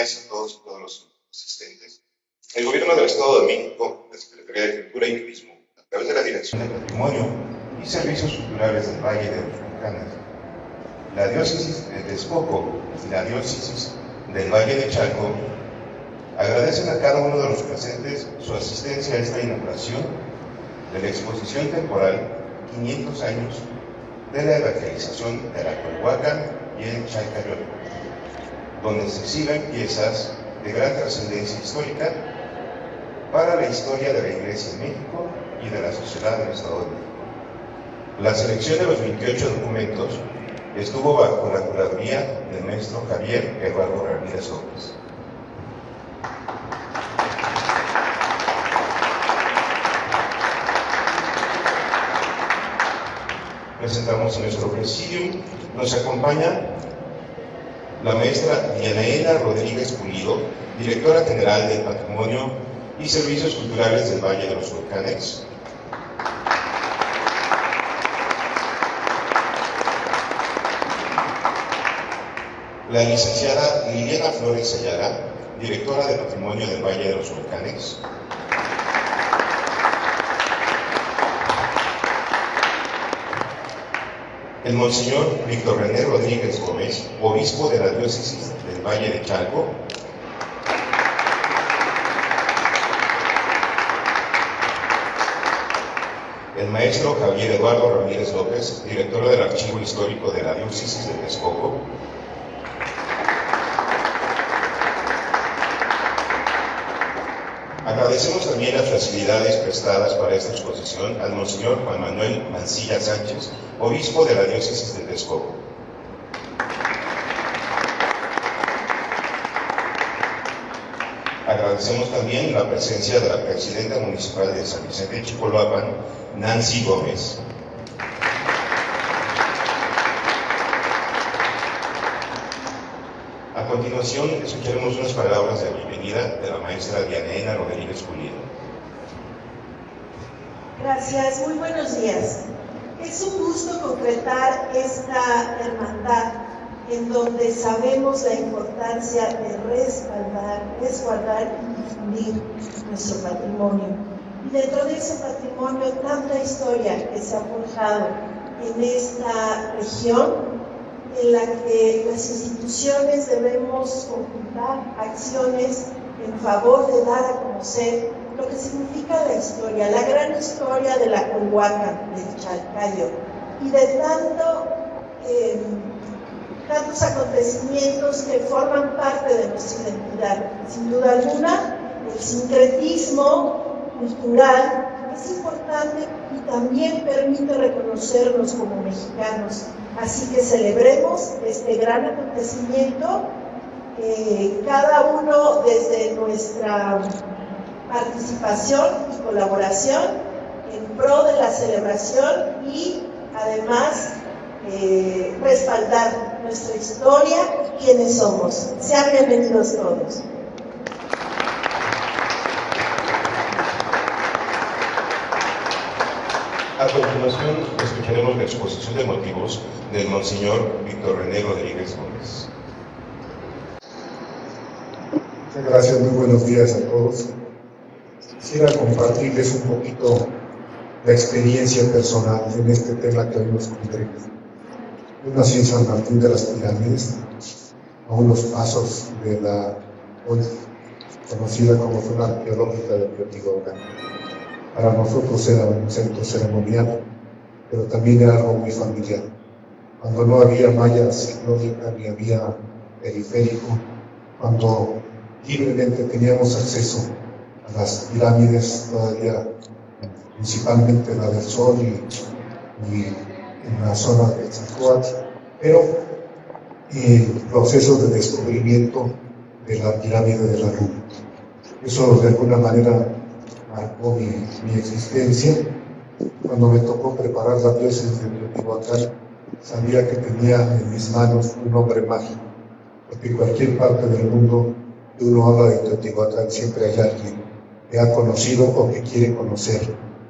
días a todos y todos los asistentes. El Gobierno del Estado de México, la Secretaría de Cultura y Turismo, a través de la Dirección de Patrimonio y Servicios Culturales del Valle de los Volcanes, la Diócesis de Texcoco y la Diócesis del Valle de Chalco agradecen a cada uno de los presentes su asistencia a esta inauguración de la exposición temporal 500 años de la evangelización de la Culhuacan y el Chalcayote, donde se exhiben piezas de gran trascendencia histórica para la historia de la Iglesia en México y de la sociedad del Estado de México. La selección de los 28 documentos estuvo bajo la curaduría del maestro Javier Eduardo Ramírez López. Presentamos en nuestro presidium, nos acompaña la maestra Dianaela Rodríguez Pulido, directora general del Patrimonio y Servicios Culturales del Valle de los Volcanes. La licenciada Liliana Flores Ayala, directora de Patrimonio del Valle de los Volcanes. El Monseñor Víctor René Rodríguez Gómez, obispo de la Diócesis del Valle de Chalco. El maestro Javier Eduardo Ramírez López, director del Archivo Histórico de la Diócesis de Texcoco. Agradecemos también las facilidades prestadas para esta exposición al Monseñor Juan Manuel Mancilla Sánchez, obispo de la Diócesis de Texcoco. Agradecemos también la presencia de la presidenta municipal de San Vicente de Chicoloapan, Nancy Gómez. A continuación, escucharemos unas palabras de bienvenida de la maestra Dianaela Rodríguez Pulido. Gracias, muy buenos días. Es un gusto concretar esta hermandad en donde sabemos la importancia de resguardar y difundir nuestro patrimonio. Y dentro de ese patrimonio, tanta historia que se ha forjado en esta región, en la que las instituciones debemos conjuntar acciones en favor de dar a conocer lo que significa la historia, la gran historia de la Culhuacan, del Chalcayo, y de tantos acontecimientos que forman parte de nuestra identidad. Sin duda alguna, el sincretismo cultural es importante y también permite reconocernos como mexicanos. Así que celebremos este gran acontecimiento, cada uno desde nuestra participación y colaboración en pro de la celebración y además respaldar nuestra historia y quiénes somos. Sean bienvenidos todos. A continuación, escucharemos la exposición de motivos del Monseñor Víctor René Rodríguez Gómez. Muchas gracias, muy buenos días a todos. Quisiera compartirles un poquito la experiencia personal en este tema que hoy nos congrega. Yo nací en San Martín de las Pirámides, a unos pasos de la hoy conocida como zona arqueológica de Teotihuacán. Para nosotros era un centro ceremonial, pero también era algo muy familiar. Cuando no había malla ciclónica ni había periférico, cuando libremente teníamos acceso a las pirámides, todavía principalmente la del Sol y en la zona de Zacatecas, pero el proceso de descubrimiento de la pirámide de la Luna. Eso de alguna manera marcó mi existencia. Cuando me tocó preparar la diócesis de Teotihuacán, sabía que tenía en mis manos un hombre mágico, porque en cualquier parte del mundo que uno habla de Teotihuacán siempre hay alguien que ha conocido o que quiere conocer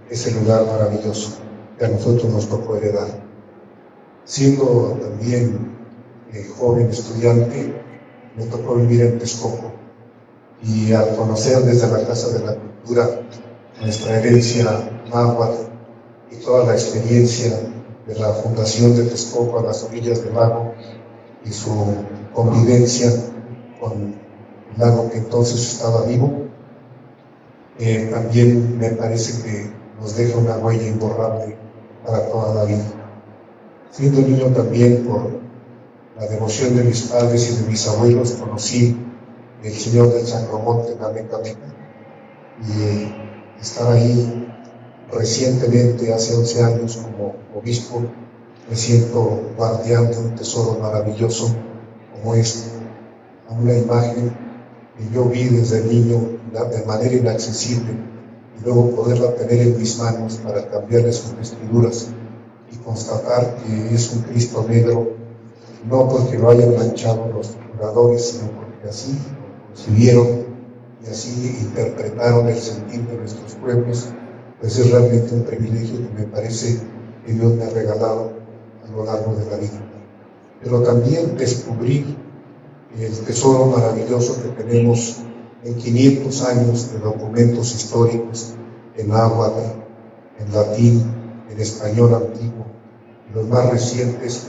ese lugar maravilloso que a nosotros nos tocó heredar. Siendo también joven estudiante, me tocó vivir en Texcoco, y al conocer desde la Casa de la Cultura nuestra herencia náhuatl y toda la experiencia de la fundación de Texcoco a las orillas del lago y su convivencia con el lago que entonces estaba vivo, también me parece que nos deja una huella imborrable para toda la vida. Siendo niño también, por la devoción de mis padres y de mis abuelos, conocí el Señor del Sacromonte en Amecameca, y estar ahí recientemente, hace 11 años, como obispo, me siento guardián de un tesoro maravilloso como este, a una imagen que yo vi desde niño de manera inaccesible, y luego poderla tener en mis manos para cambiarle sus vestiduras y constatar que es un Cristo negro, no porque lo hayan manchado los curadores, sino porque así lo concibieron y así interpretaron el sentir de nuestros pueblos. Pues es realmente un privilegio que me parece que Dios me ha regalado a lo largo de la vida. Pero también descubrí el tesoro maravilloso que tenemos en 500 años de documentos históricos en náhuatl, en latín, en español antiguo, y los más recientes.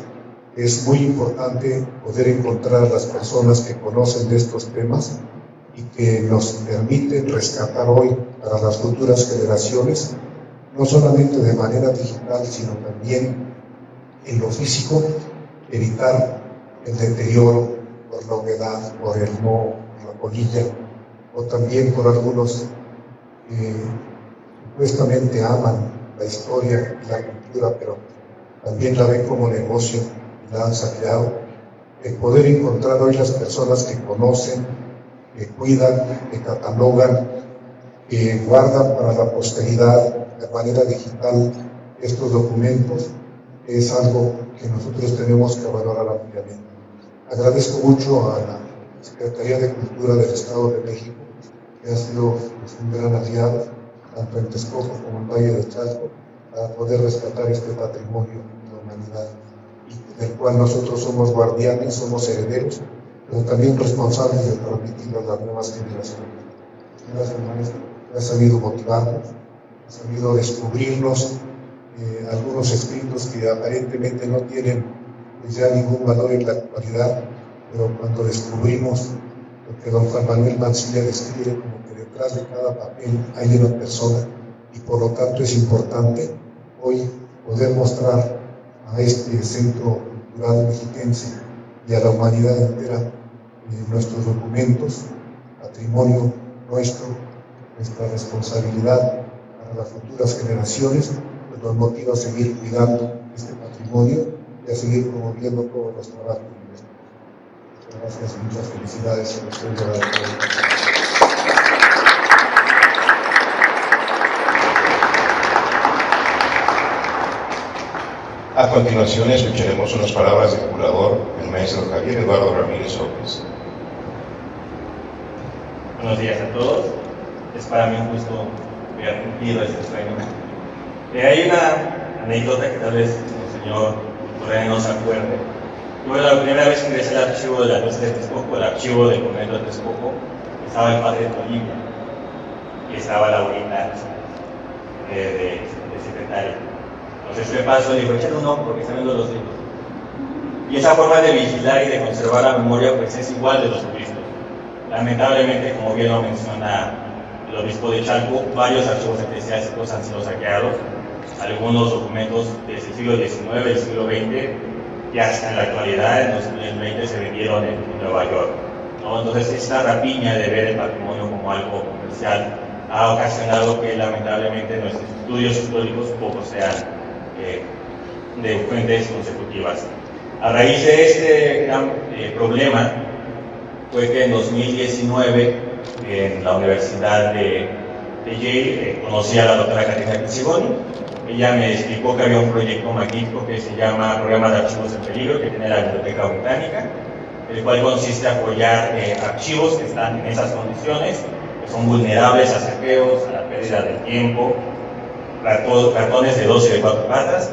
Es muy importante poder encontrar a las personas que conocen de estos temas y que nos permiten rescatar hoy para las futuras generaciones, no solamente de manera digital, sino también en lo físico, evitar el deterioro por la humedad, por el moho, por la polilla, o también por algunos que supuestamente aman la historia y la cultura, pero también la ven como negocio y la han saqueado. El poder encontrar hoy las personas que conocen, que cuidan, que catalogan, que guardan para la posteridad de manera digital estos documentos, es algo que nosotros tenemos que valorar ampliamente. Agradezco mucho a la Secretaría de Cultura del Estado de México, que ha sido un gran aliado, tanto en Texcoco como en Valle de Chalco, para poder rescatar este patrimonio de la humanidad, y del cual nosotros somos guardianes, somos herederos, pero también responsables de transmitirlo a las nuevas generaciones. Señoras y maestros, ha sabido motivarnos, ha sabido descubrirnos algunos escritos que aparentemente no tienen ya ningún valor en la actualidad, pero cuando descubrimos lo que don Juan Manuel Mancilla describe como que detrás de cada papel hay una persona, y por lo tanto es importante hoy poder mostrar a este centro cultural mexiquense y a la humanidad entera nuestros documentos, patrimonio nuestro, nuestra responsabilidad para las futuras generaciones, pues nos motiva a seguir cuidando este patrimonio y a seguir promoviendo todos los trabajos. Muchas gracias y muchas felicidades a usted de la A continuación escucharemos unas palabras del curador, el maestro Javier Eduardo Ramírez López. Buenos días a todos. Es para mí un gusto haber cumplido este sueño. Hay una anécdota que tal vez el señor Correa no se acuerde. Yo la primera vez que ingresé al archivo de la Universidad de Texcoco, el archivo del convento de Texcoco, estaba el padre Tolibia y estaba Laurita de secretaria. Entonces me pasó y dijo, échale un ojo porque están viendo los libros. Y esa forma de vigilar y de conservar la memoria pues es igual de los obispos. Lamentablemente, como bien lo menciona el obispo de Chalco, varios archivos eclesiásticos han sido saqueados, algunos documentos del siglo XIX, del siglo XX, y hasta en la actualidad, en 2020, se vendieron en Nueva York, ¿no? Entonces, esta rapiña de ver el patrimonio como algo comercial ha ocasionado que lamentablemente nuestros estudios históricos poco sean de fuentes consecutivas. A raíz de este gran problema fue que en 2019 en la Universidad de Yale conocí a la doctora Caterina Pizzigoni. Ella me explicó que había un proyecto magnífico que se llama Programa de Archivos en Peligro, que tiene la Biblioteca Británica, el cual consiste en apoyar archivos que están en esas condiciones, que son vulnerables a saqueos, a la pérdida de tiempo, cartones de 2 y de 4 patas,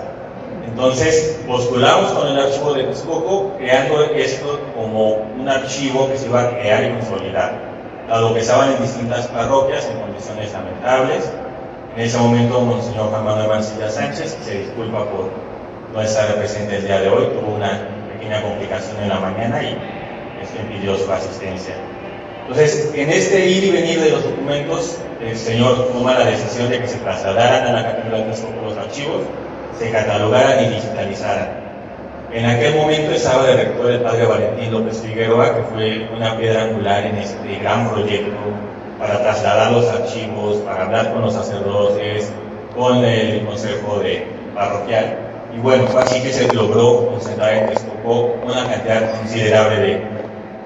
Entonces, postulamos con el archivo de Texcoco, creando esto como un archivo que se iba a crear y consolidar, dado que estaban en distintas parroquias en condiciones lamentables. En ese momento, Monseñor Juan Manuel Mancilla Sánchez, que se disculpa por no estar presente el día de hoy, tuvo una pequeña complicación en la mañana y esto impidió su asistencia. Entonces, en este ir y venir de los documentos, el Señor toma la decisión de que se trasladaran a la Catedral de Texcoco los archivos, se catalogaran y digitalizaran. En aquel momento estaba de rector el padre Valentín López Figueroa, que fue una piedra angular en este gran proyecto para trasladar los archivos, para hablar con los sacerdotes, con el consejo parroquial. Y bueno, fue así que se logró concentrar en Texcoco una cantidad considerable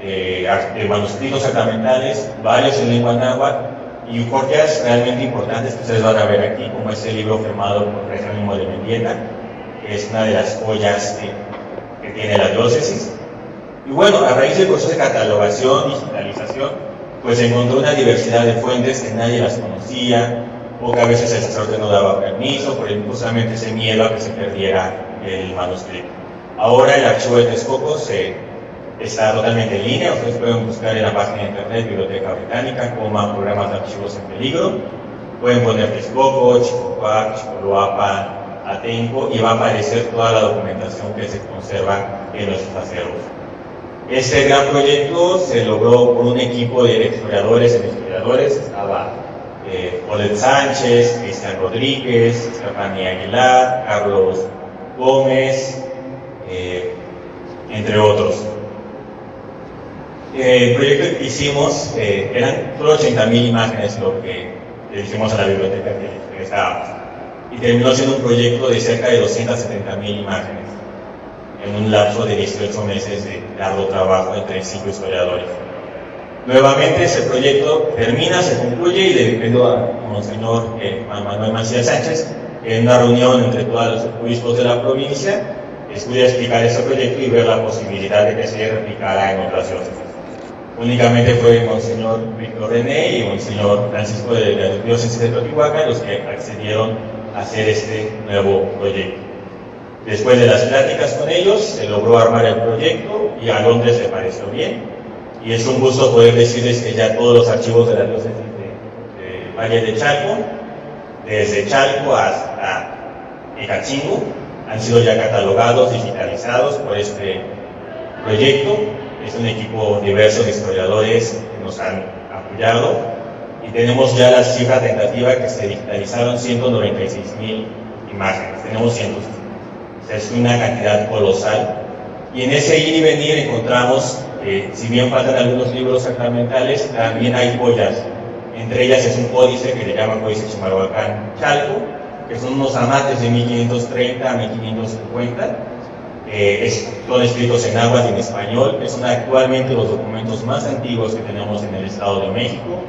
de manuscritos sacramentales, varios en lengua náhuatl, y joyas realmente importantes que ustedes van a ver aquí, como este libro firmado por Jerónimo de Mendieta, que es una de las joyas que tiene la diócesis. Y bueno, a raíz del proceso de catalogación, digitalización, pues se encontró una diversidad de fuentes que nadie las conocía, o que a veces el sacerdote no daba permiso, por justamente ese miedo a que se perdiera el manuscrito. Ahora el archivo de Texcoco está totalmente en línea. Ustedes pueden buscar en la página de internet Biblioteca Británica, programas de archivos en peligro. Pueden poner Texcoco, Chicopac, Chicoloapan, Atenco, y va a aparecer toda la documentación que se conserva en nuestros acervos. Este gran proyecto se logró por un equipo de historiadores e investigadores. Estaba Olet Sánchez, Cristian Rodríguez, Stephanie Aguilar, Carlos Gómez, entre otros. El proyecto que hicimos eran solo 80,000 imágenes lo que le dijimos a la biblioteca que estábamos, y terminó siendo un proyecto de cerca de 270,000 imágenes en un lapso de 18 meses de largo trabajo entre 5 historiadores. Nuevamente ese proyecto termina, se concluye, y le pido a Monseñor Juan Manuel Mancilla Sánchez, en una reunión entre todos los obispos de la provincia, pudiera explicar ese proyecto y ver la posibilidad de que se replicara en otras diócesis. Únicamente fue Monseñor Víctor René y Monseñor Francisco de la diócesis de Teotihuacán los que accedieron a hacer este nuevo proyecto. Después de las pláticas con ellos, se logró armar el proyecto y a Londres le pareció bien. Y es un gusto poder decirles que ya todos los archivos de la diócesis de Valle de Chalco, desde Chalco hasta Ecachingo, han sido ya catalogados, digitalizados por este proyecto. Es un equipo diverso de historiadores que nos han apoyado, y tenemos ya la cifra tentativa que se digitalizaron 196,000 imágenes. Tenemos cientos. O sea, es una cantidad colosal. Y en ese ir y venir encontramos, si bien faltan algunos libros sacramentales, también hay joyas. Entre ellas es un códice que le llaman Códice Chimalhuacán Chalco, que son unos amates de 1530 a 1550. Son escritos en náhuatl y en español, que son actualmente los documentos más antiguos que tenemos en el Estado de México,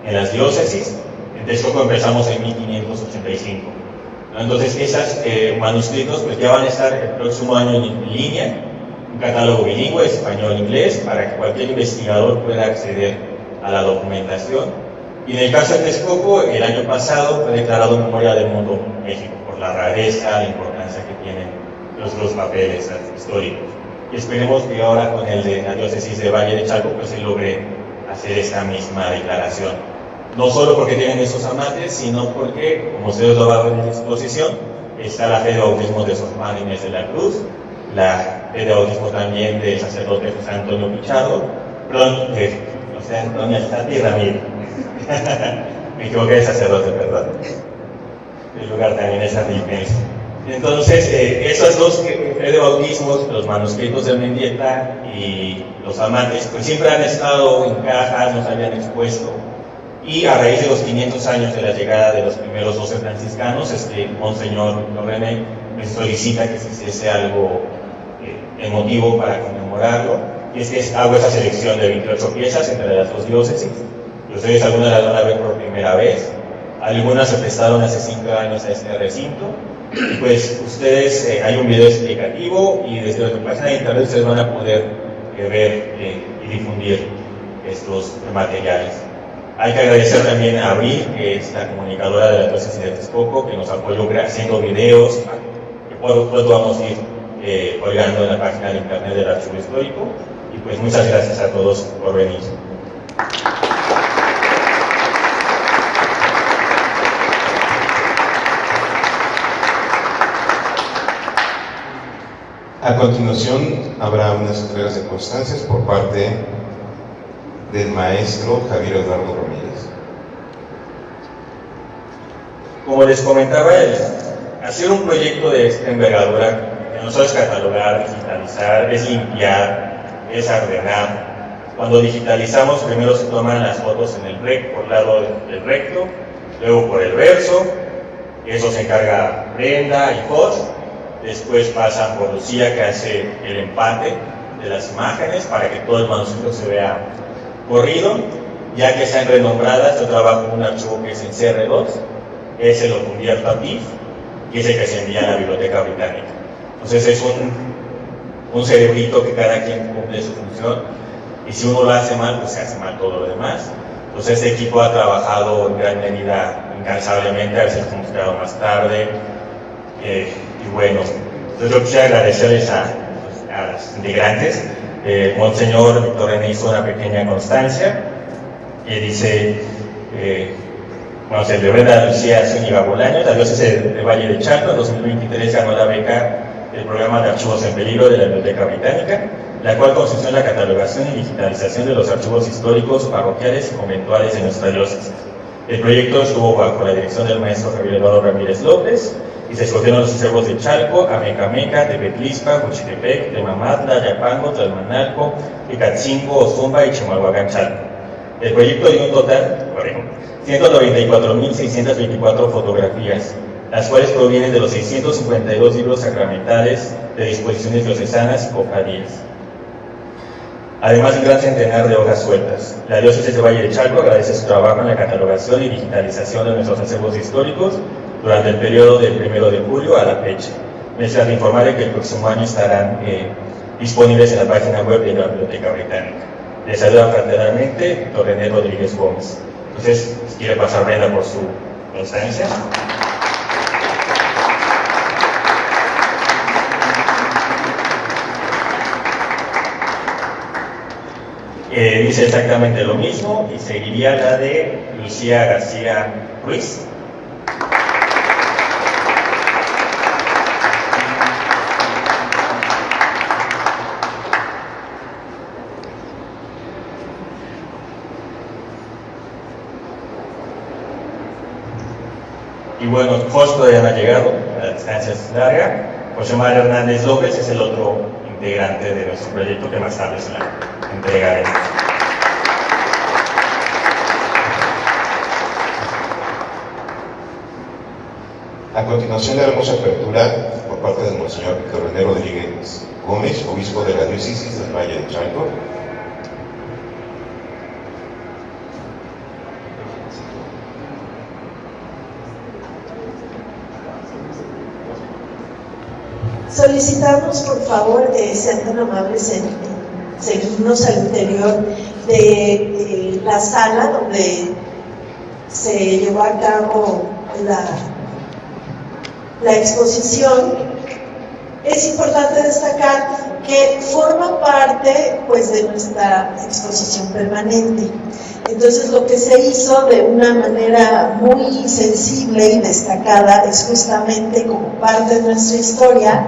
en las diócesis. En Texcoco empezamos en 1585. Entonces, esos manuscritos pues ya van a estar el próximo año en línea, un catálogo bilingüe, español-inglés, para que cualquier investigador pueda acceder a la documentación. Y en el caso de Texcoco, el año pasado fue declarado Memoria del Mundo México por la rareza, la importancia que tienen los papeles históricos. Y esperemos que ahora con el de la diócesis de Valle de Chalco pues se logre hacer esta misma declaración. No solo porque tienen esos amantes, sino porque, como ustedes lo van a ver en la exposición, está la fe de bautismo de Sor Juana Inés de la Cruz, la fe de bautismo también del sacerdote José Antonio Pichardo, José Antonio Alzati Ramírez. Me equivoqué de sacerdote, perdón. El lugar también es Arlipense. Entonces, esos dos fe de bautismos, los manuscritos de Mendieta y los amantes, pues siempre han estado en cajas, nos habían expuesto. Y a raíz de los 500 años de la llegada de los primeros 12 franciscanos, es que Monseñor René me solicita que se hiciese algo emotivo para conmemorarlo. Y es que hago esa selección de 28 piezas entre las dos diócesis. Y ustedes algunas las van a ver por primera vez. Algunas se prestaron hace 5 años a este recinto. Y pues ustedes, hay un video explicativo, y desde la página de internet ustedes van a poder ver y difundir estos materiales. Hay que agradecer también a Abril, que es la comunicadora de la diócesis de Texcoco, que nos apoyó haciendo videos, que pues vamos a ir colgando en la página de internet del Archivo Histórico. Y pues muchas gracias a todos por venir. A continuación, habrá unas entregas de constancias por parte del maestro Javier Eduardo Ramírez. Como les comentaba, hacer un proyecto de esta envergadura, que no solo es catalogar, digitalizar, es limpiar, es ordenar. Cuando digitalizamos, primero se toman las fotos en el por el lado del recto, luego por el verso, eso se encarga Brenda y Josh. Después pasan por Lucía, que hace el empate de las imágenes para que todo el manuscrito se vea corrido. Ya que sean renombradas, yo trabajo en un archivo que es en CR2, ese lo convierto a PIF y ese que se envía a la Biblioteca Británica. Entonces es un cerebrito que cada quien cumple su función, y si uno lo hace mal, pues se hace mal todo lo demás. Entonces este equipo ha trabajado en gran medida incansablemente, a veces hemos quedado más tarde. Y bueno, entonces yo quisiera agradecerles a los integrantes. Monseñor Víctor René hizo una pequeña constancia que dice, bueno, se le Brenda Lucía Zúñiga Bolaños, la diócesis de Valle de Chalco. En 2023 ganó la beca del programa de Archivos en Peligro de la Biblioteca Británica, la cual consistió en la catalogación y digitalización de los archivos históricos, parroquiales y conventuales de nuestra diócesis. El proyecto estuvo bajo la dirección del maestro Javier Eduardo Ramírez López, y se escogieron los acervos de Chalco, Amecameca, Tepetlispa, Juchitepec, Temamatla, Yapango, Tlalmanalco, Icatzingo, Ozumba y Chimalhuacán, Chalco. El proyecto dio un total, por ejemplo, 194.624 fotografías, las cuales provienen de los 652 libros sacramentales de disposiciones diocesanas y cofradías, además de un gran centenar de hojas sueltas. La diócesis de Valle de Chalco agradece su trabajo en la catalogación y digitalización de nuestros acervos históricos durante el periodo del 1 de julio a la fecha. Me gustaría de informar de que el próximo año estarán disponibles en la página web de la Biblioteca Británica. Les saluda fraternalmente Víctor René Rodríguez Gómez. Entonces, si quiere pasar Brenda por su constancia. Dice exactamente lo mismo, y seguiría la de Lucía García Ruiz. Y bueno, Josh todavía no ha llegado, la distancia es larga. José María Hernández López es el otro integrante de nuestro proyecto que más tarde se la entregaré. A continuación le damos apertura por parte del Monseñor Víctor René Rodríguez Gómez, obispo de la diócesis del Valle de Chalco. Solicitamos, por favor, sean tan amables en seguirnos al interior de la sala donde se llevó a cabo la exposición. Es importante destacar que forma parte, pues, de nuestra exposición permanente. Entonces, lo que se hizo de una manera muy sensible y destacada es justamente, como parte de nuestra historia,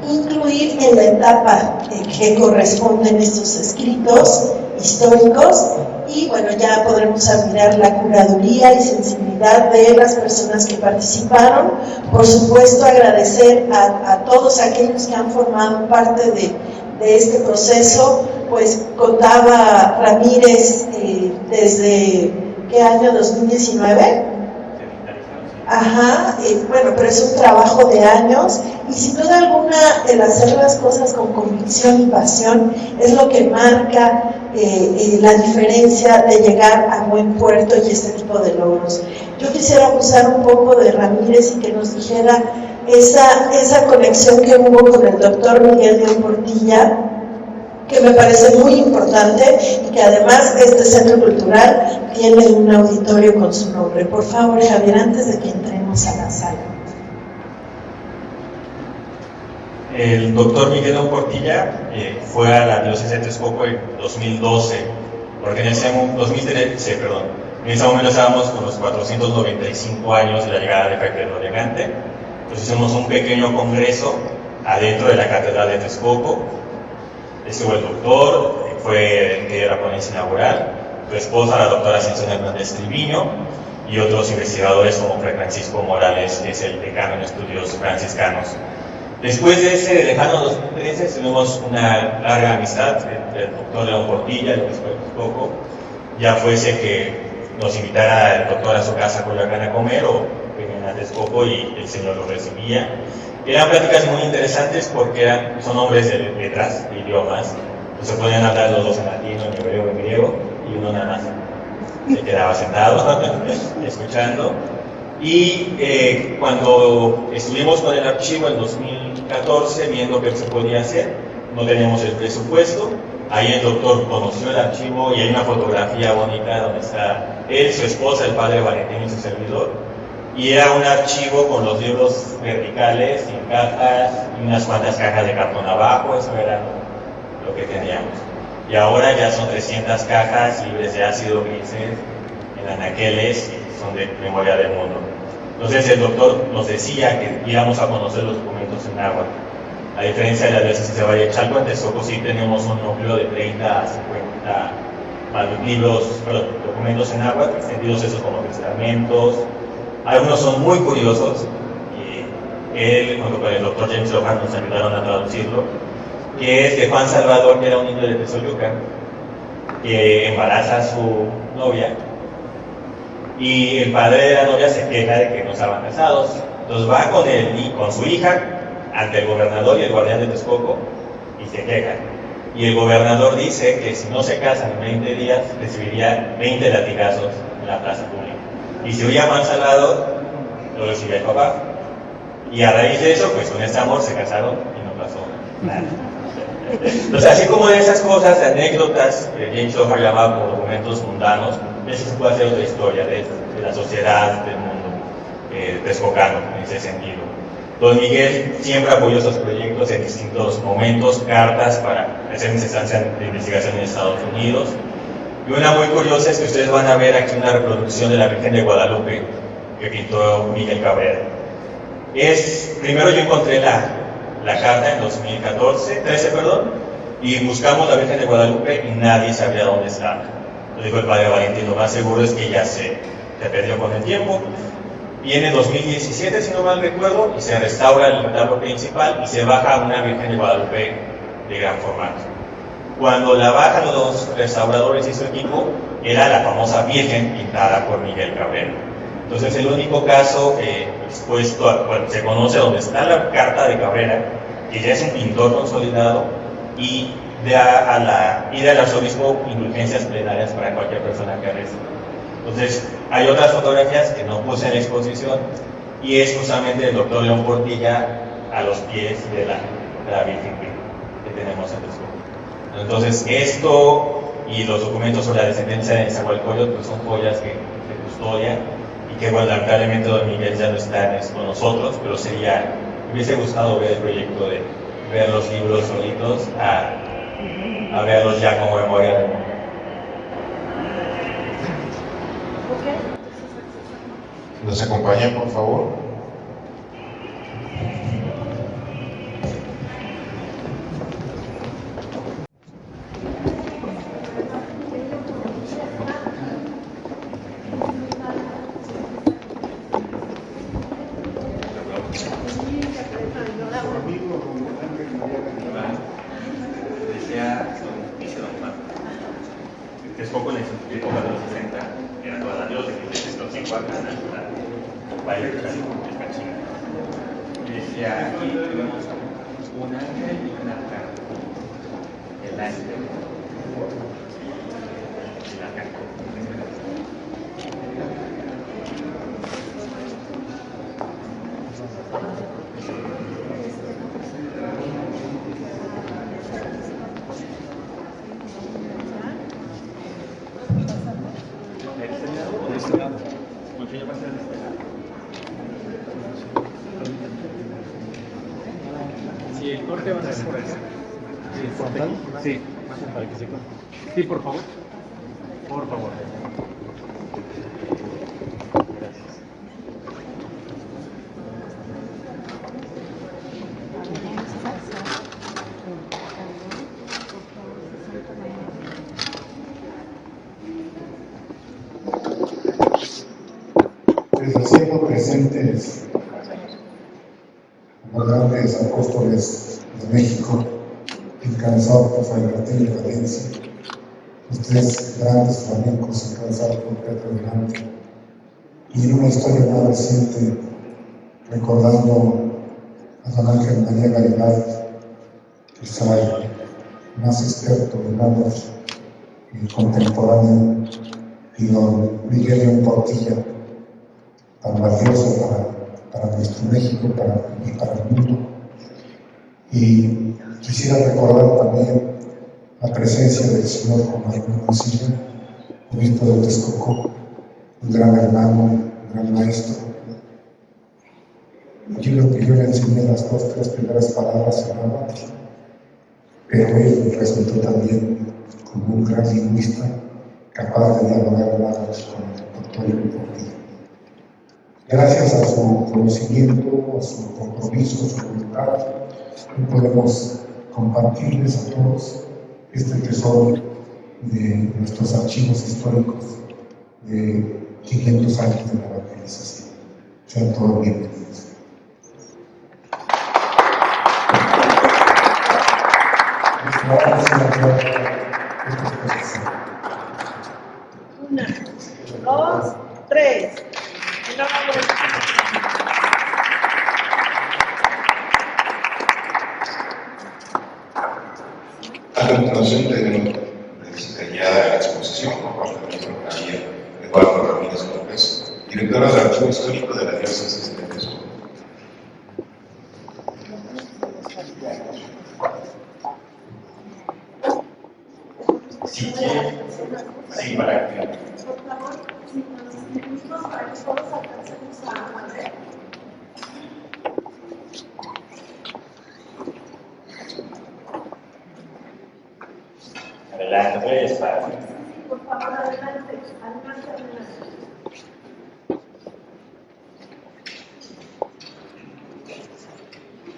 incluir en la etapa que corresponden estos escritos históricos, y bueno, ya podremos admirar la curaduría y sensibilidad de las personas que participaron. Por supuesto, agradecer a todos aquellos que han formado parte de este proceso. Pues contaba Ramírez desde ¿qué año? 2019. Ajá, bueno, pero es un trabajo de años, y sin duda alguna el hacer las cosas con convicción y pasión es lo que marca la diferencia de llegar a buen puerto y este tipo de logros. Yo quisiera abusar un poco de Ramírez y que nos dijera esa conexión que hubo con el doctor Miguel de Portilla, que me parece muy importante, y que además este centro cultural tiene un auditorio con su nombre. Por favor, Javier, antes de que entremos a la sala. El doctor Miguel León Portilla fue a la diócesis de Texcoco en 2012, porque en ese 2013, perdón, en ese momento estábamos con los 495 años de la llegada de Fray Pedro de Gante. Entonces hicimos un pequeño congreso adentro de la Catedral de Texcoco. Estuvo el doctor, fue que era la ponencia inaugural, su esposa, la doctora Ascensión Hernández Triviño, y otros investigadores como Fray Francisco Morales, que es el decano en estudios franciscanos. Después de ese lejano 2013 tuvimos una larga amistad entre el doctor León Portilla, el obispo de Texcoco. Ya fuese que nos invitara el doctor a su casa a Coyoacán a comer o venían a Texcoco y el señor lo recibía. Eran pláticas muy interesantes porque son hombres de letras, de idiomas. Se podían hablar los dos en latino, en hebreo, en griego, y uno nada más se quedaba sentado escuchando. Y cuando estuvimos con el archivo en 2014, viendo qué se podía hacer, no teníamos el presupuesto. Ahí el doctor conoció el archivo y hay una fotografía bonita donde está él, su esposa, el padre Valentín y su servidor. Y era un archivo con los libros verticales, sin cajas, y unas cuantas cajas de cartón abajo. Eso era lo que teníamos. Y ahora ya son 300 cajas libres de ácido grises en anaqueles y son de memoria del mundo. Entonces el doctor nos decía que íbamos a conocer los documentos en náhuatl. A diferencia de la diócesis de Valle de Chalco, en Texcoco sí tenemos un núcleo de 30 a 50 documentos en náhuatl, extendidos esos como testamentos. Algunos son muy curiosos, y él, junto con el doctor James Lohan, nos ayudaron a traducirlo, que es de Juan Salvador, que era un niño de Tezoyucan, que embaraza a su novia, y el padre de la novia se queja de que no estaban casados. Entonces va con él y con su hija ante el gobernador y el guardián de Texcoco y se quejan. Y el gobernador dice que si no se casan en 20 días recibiría 20 latigazos en la plaza pública. Y si oía Juan Salvador, lo recibía el papá. Y a raíz de eso, pues con este amor se casaron y no pasó nada. Entonces, así como de esas cosas, de anécdotas, que James Lohan llamaba como documentos mundanos, eso se puede hacer otra historia de la sociedad, del mundo texcocano, en ese sentido. Don Miguel siempre apoyó esos proyectos en distintos momentos, cartas para hacer mis estancias de investigación en Estados Unidos. Y una muy curiosa es que ustedes van a ver aquí una reproducción de la Virgen de Guadalupe que pintó Miguel Cabrera. Primero yo encontré la carta en 2013, y buscamos la Virgen de Guadalupe y nadie sabía dónde estaba. Lo dijo el padre Valentín, lo más seguro es que ya se perdió con el tiempo. Viene en 2017, si no mal recuerdo, y se restaura el retablo principal y se baja una Virgen de Guadalupe de gran formato. Cuando la bajan los restauradores y su equipo, era la famosa Virgen pintada por Miguel Cabrera. Entonces, el único caso expuesto, se conoce donde está la carta de Cabrera, que ya es un pintor consolidado, y pide al arzobispo indulgencias plenarias para cualquier persona que reza. Entonces, hay otras fotografías que no puse en la exposición, y es justamente el doctor León Portilla a los pies de la Virgen que tenemos en Texcoco. Entonces, esto y los documentos sobre la descendencia de Nezahualcóyotl pues son joyas de custodia, y que, bueno, lamentablemente don Miguel ya no está con nosotros, pero me hubiese gustado ver el proyecto de ver los libros solitos a verlos ya como memoria del mundo. ¿Nos acompañan, por favor? Texcoco en la época de los 60 era toda la diócesis, los 50 Valle de Chalco, el Cachín. Decía, aquí tenemos un ángel y una carta. El ángel y la carta. Sí, Sí, para que se cuente. Sí, por favor. Por favor. Gracias. Pues haciendo presentes los grandes apóstoles de México, encabezados por Fray Martín de Valencia, los tres grandes flamencos encabezados por Pedro Hernández, y en una historia más reciente, recordando a don Ángel María Garibaldi, quizá el más experto en ambos contemporáneo, y don Miguel León Portilla, tan valioso para nuestro México y para el mundo. Y quisiera recordar también la presencia del señor Juan Manuel Mancilla, obispo de Texcoco, un gran hermano, un gran maestro. Yo le enseñé las tres primeras palabras en náhuatl, pero él resultó también como un gran lingüista, capaz de dialogar en náhuatl con el doctor León Portilla. Gracias a su conocimiento, a su compromiso, a su voluntad, hoy podemos compartirles a todos este tesoro de nuestros archivos históricos de 500 años de la evangelización. Sean todos bienvenidos. Una, dos, tres. A continuación tenemos la visita guiada de la exposición por parte de la Secretaría Eduardo Ramírez López, directora del Archivo Histórico de la Diócesis de Texcoco. Si quieren, sí, para que. Por favor, si nos dividimos para que todos alcancemos a ver. Adelante, pues, para. Por favor, adelante, adelante.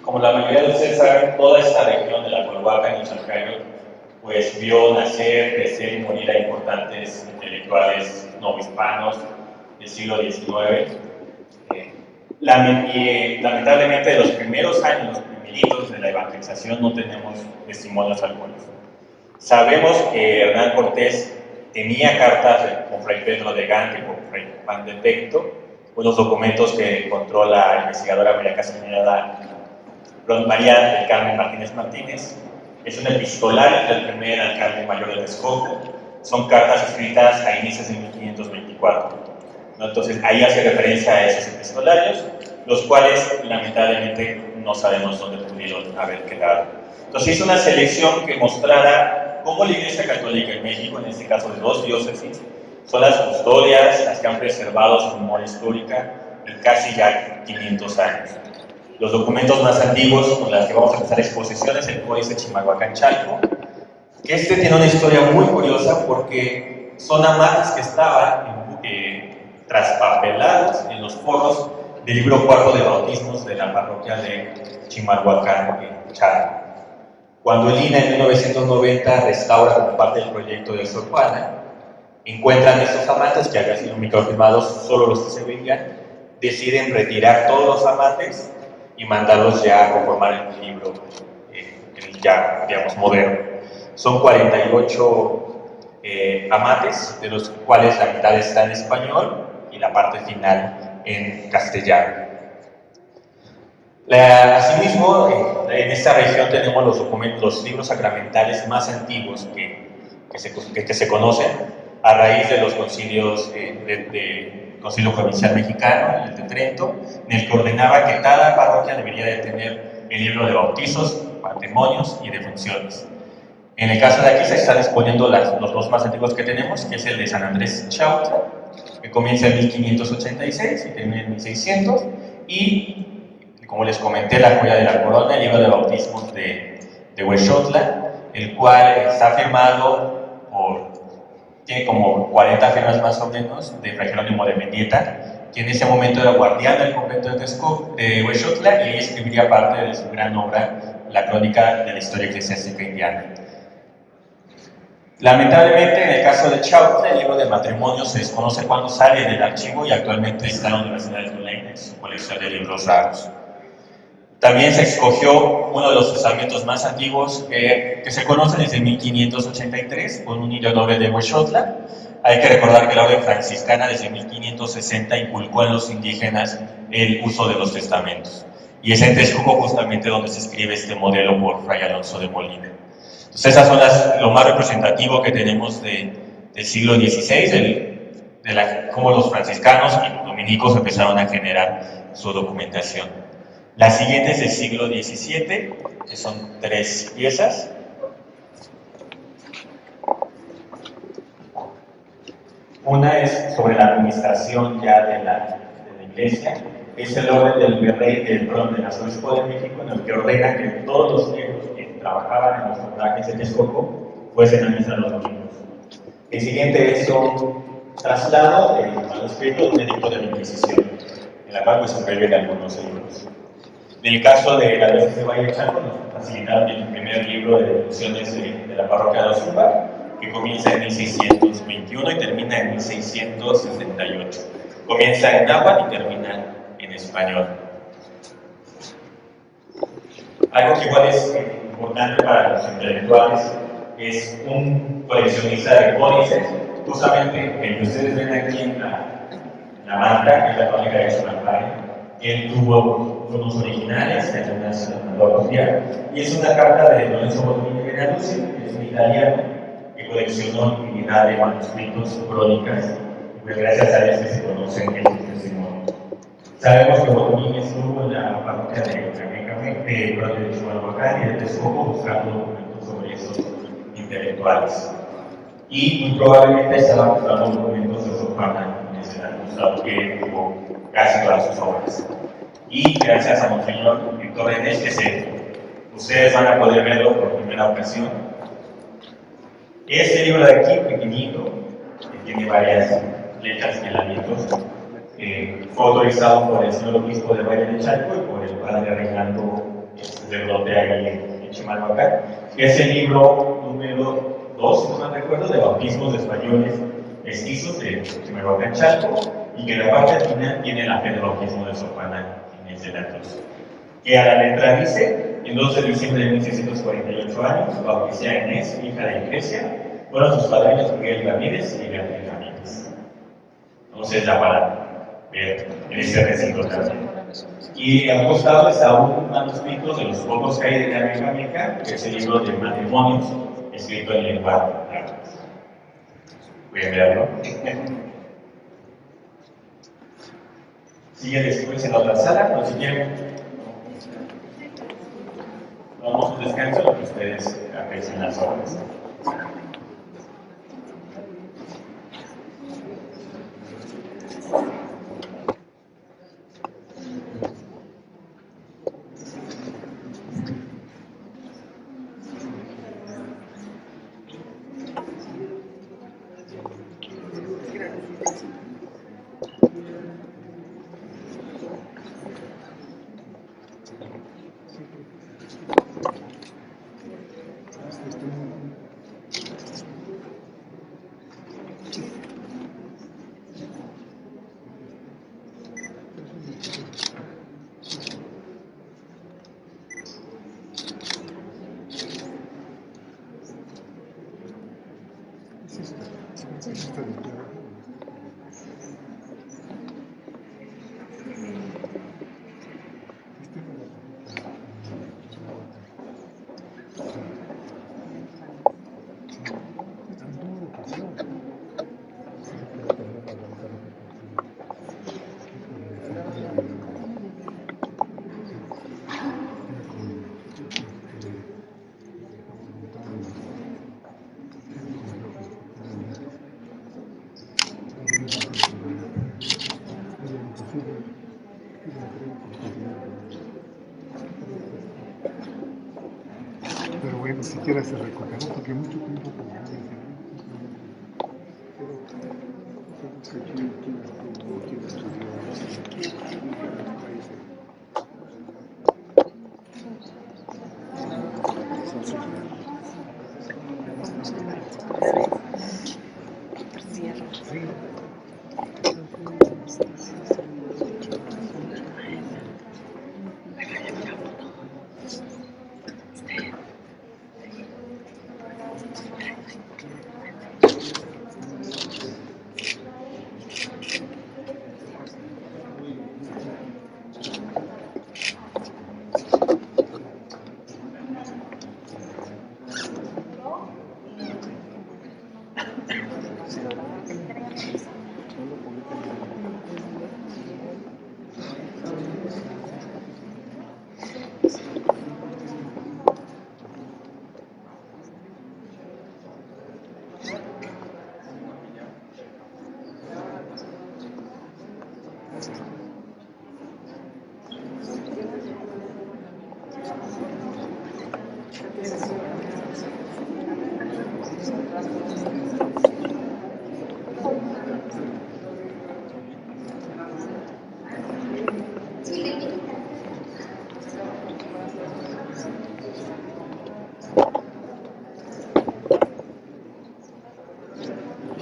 Como la mayoría de ustedes saben, toda esta región de la Culhuaca y Chancay, pues vio nacer, crecer y morir a importantes intelectuales no hispanos del siglo XIX. Lamentablemente, de los primeros años, los primeritos de la evangelización, no tenemos testimonios algunos. Sabemos que Hernán Cortés tenía cartas con Fray Pedro de Gante y con Fray Juan de Tecto, unos documentos que encontró la investigadora María del Carmen Martínez Martínez. Es un epistolario del primer alcalde mayor de Texcoco. Son cartas escritas a inicios de 1524. ¿No? Entonces, ahí hace referencia a esos epistolarios, los cuales lamentablemente no sabemos dónde pudieron haber quedado. Entonces, hizo una selección que mostrara cómo la Iglesia Católica en México, en este caso de dos diócesis, son las custodias, las que han preservado su memoria histórica en casi ya 500 años. Los documentos más antiguos con los que vamos a empezar exposiciones, el Códice Chimalhuacán-Chalco, que este tiene una historia muy curiosa porque son amates que estaban traspapelados en los foros del libro cuarto de bautismos de la parroquia de Chimalhuacán-Chalco. Cuando el INA en 1990 restaura como parte del proyecto de Sor Juana, encuentran estos amates que habían sido microfilmados, solo los que se veían, deciden retirar todos los amates y mandarlos ya a conformar el libro ya, digamos, moderno. Son 48 amates, de los cuales la mitad está en español y la parte final en castellano. Asimismo, en esta región tenemos los documentos, los libros sacramentales más antiguos que se conocen a raíz de los concilios del Concilio Provincial Mexicano, el de Trento, en el que ordenaba que cada parroquia debería de tener el libro de bautizos, matrimonios y defunciones. En el caso de aquí se están exponiendo los dos más antiguos que tenemos, que es el de San Andrés Chautla, que comienza en 1586 y termina en 1600, y como les comenté, la joya de la corona, el libro de bautismos de Huexotla, el cual está firmado tiene como 40 firmas más o menos, de Fray Jerónimo de Mendieta, que en ese momento era guardián del convento de Huexotla, y escribiría parte de su gran obra, la crónica de la historia eclesiástica indiana. Lamentablemente, en el caso de Chautla, el libro de matrimonio se desconoce cuándo sale del archivo y actualmente está en la Universidad de Tulane en su colección de libros raros. También se escogió uno de los testamentos más antiguos que se conoce desde 1583 por un niño noble de Huexotla. Hay que recordar que la orden franciscana desde 1560 inculcó en los indígenas el uso de los testamentos. Y es en Texcoco justamente donde se escribe este modelo por Fray Alonso de Molina. Entonces esas son lo más representativo que tenemos del siglo XVI, cómo los franciscanos y los dominicos empezaron a generar su documentación. La siguiente es del siglo XVII, que son 3 piezas. Una es sobre la administración ya de la iglesia. Es el orden del virrey, del arzobispo de México, en el que ordena que todos los negros que trabajaban en los montajes de Texcoco fuesen a misa los domingos. El siguiente es un traslado del manuscrito de un edicto de la Inquisición, en la cual se prohíben algunos libros. En el caso de la diócesis de Valle de Chalco, nos facilitaron el primer libro de deducciones de la parroquia de Ozumba, que comienza en 1621 y termina en 1668. Comienza en náhuatl y termina en español. Algo que igual es importante para los intelectuales es un coleccionista de códices, justamente el que ustedes ven aquí en la marca, que es la crónica de Xonapay. Él tuvo unos originales de algunas antologías, y es una carta de Lorenzo Bottomini Benaluzzi, que es un italiano que coleccionó infinidad de manuscritos, crónicas, y pues gracias a Dios que se conocen estos testimonios. Sabemos que Bottomini estuvo en la parroquia de Chihuahua y de Texcoco buscando documentos sobre estos intelectuales. Y muy probablemente estaba buscando documentos de Sor Juana en ese dado que tuvo casi todas sus obras. Y gracias a Monseñor Víctor René, ustedes van a poder verlo por primera ocasión. Este libro de aquí, pequeñito, que tiene varias letras y señalamientos, fue autorizado por el señor obispo de Valle de Chalco y por el padre Reinaldo de Bloteaga en Chimalhuacán. Es el libro número 2, si no mal recuerdo, de bautismos de españoles mestizos de Chimalhuacán, Chalco, y que en la parte final tiene la fe de bautismo de Sor Juana Inés de la Cruz. Que a la letra dice: el 2 de diciembre de 1648 años, bauticé a Inés, hija de Iglesia, fueron sus padrinos Miguel Ramírez y Beatriz Ramírez. Entonces, ya para ver en este recinto también. Y al costado está un manuscrito de los pocos que hay de la Meca, que es el libro de matrimonios, escrito en lengua árabe. Voy a verlo. Sigue después en la otra sala, pero si quieren, vamos a un descanso, lo que ustedes aprecien las obras. ni siquiera se recuperó porque mucho tiempo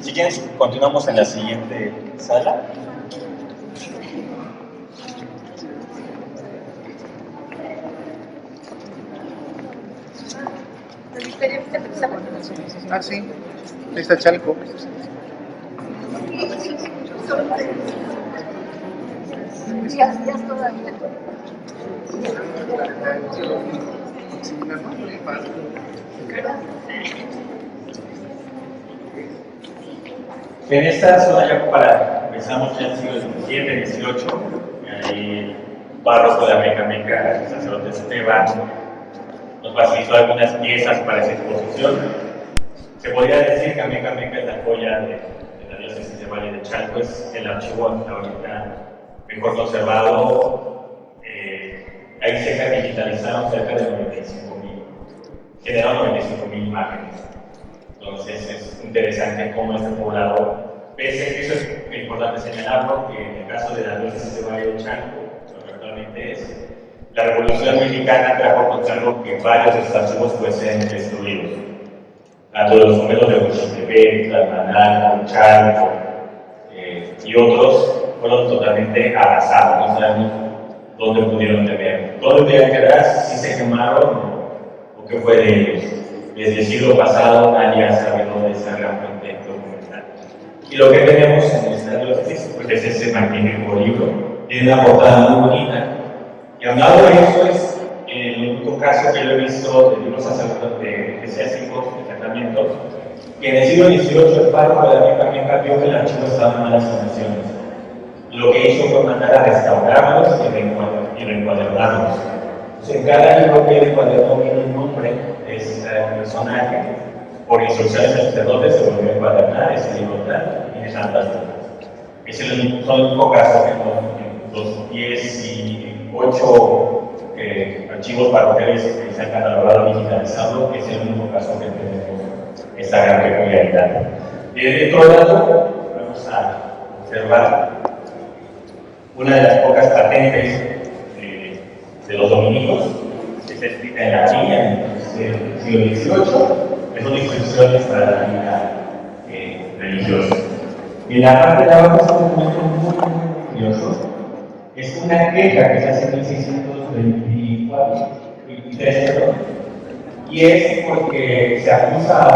Si quieres, continuamos en la siguiente sala. Ah, sí. Ahí está Chalco. Ya todavía. En esta zona ya empezamos ya en el siglo XVII, XVIII, ahí párroco de Amecameca, el sacerdote Esteban, nos facilitó algunas piezas para esa exposición. Se podría decir que Amecameca es la joya de la diócesis de Valle de Chalco, es el archivo ahorita mejor conservado. Ahí se digitalizaron cerca de 95,000, generaron 95,000 imágenes. Entonces es interesante cómo este poblado, pese a que eso es importante señalarlo, que en el caso de la diócesis de Valle de Chalco, lo que actualmente es, la Revolución Mexicana trajo consigo que varios de estos archivos fuesen destruidos. Tanto de los modelos de Huixtepec, Tlalmanal, Chalco y otros fueron totalmente arrasados. No sabemos dónde pudieron tener. ¿Dónde pudieron quedar? Si se quemaron o qué fue de ellos. Desde el siglo pasado nadie ha sabido de esa gran fuente documental. Y lo que tenemos en esta diócesis pues, es ese magnífico libro. Tiene una portada muy bonita. Y hablando de eso es el único caso que yo he visto de libros eclesiásticos de tratamientos, que en el siglo XVIII el párroco de Amecameca vio que el archivo estaba en malas condiciones. Lo que hizo fue mandar a restaurarlos y reencuadernarlos. En cada libro que el cuaderno viene el nombre de este personaje, por instrucciones del sacerdote se volvió a encuadernar ese libro tal y de santas letras. Ese es el único caso que los 18 archivos parroquiales que se han catalogado digitalizado, es el único caso que tenemos esta gran peculiaridad. De otro lado, vamos a observar una de las pocas patentes de los dominicos, que está escrita en la Biblia en el siglo XVIII, son instrucciones para la vida religiosa. Y en la parte de abajo es un documento muy curioso, es una queja que se hace en 1623, y es porque se acusa a